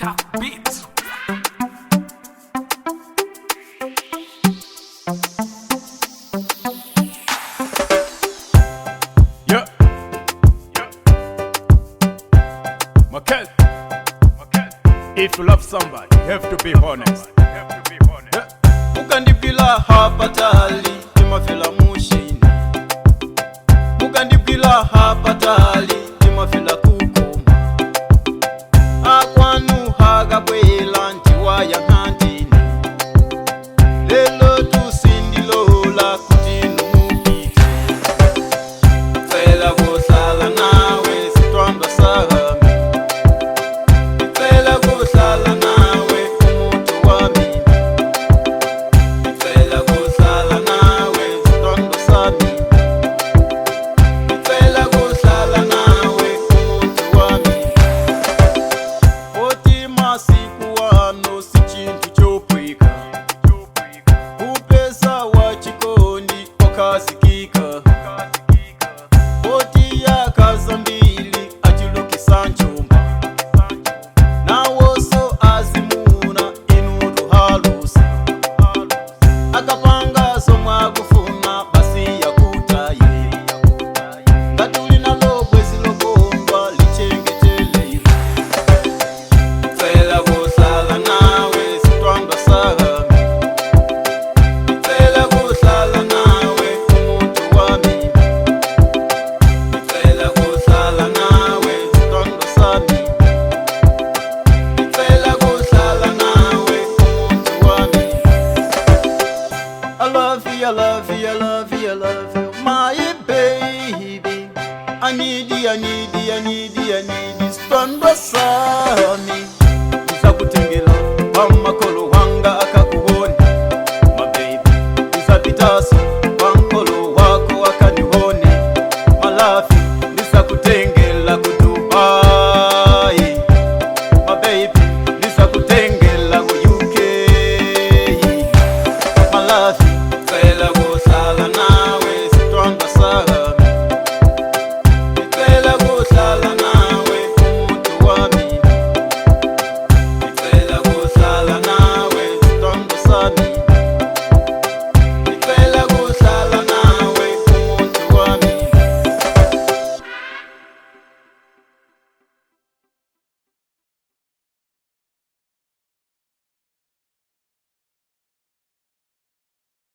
Top beats. Yeah. Makel. If you love somebody, you have to be honest. Yeah. Mukandibila hapa tali, imafila mushini. Mukandibila hapa tali, imafila kukuma. Akwanu haga bwela ntiwa ya hantini. Lelo tusindilola kutinu mukiti. Fela kusala nawe sitwamba sahami. Fela kusala nawe umutu wami. Fela kusala nawe sitwamba sahami. Fela kusala nawe umutu wami. Oti masiku wano si chintu chopwika. Upesa wa chikondi okasikika. Oti ya kazambili achilukisa nchumba. Nawoso azimuna inudu halusi. Akapanga somwa kufuna basi ya kutaye. Katuli na lobwezi lobomba lichengetele. Fela kusala nawe sitwamba sahami. Fela kusala nawe umutu wami. Fela kusala nawe sitwamba sahami. Fela kusala nawe umutu wami. I love you, I love you, I love you, I love you, my baby. I need you, I need you, I need you, I need you, stand beside me.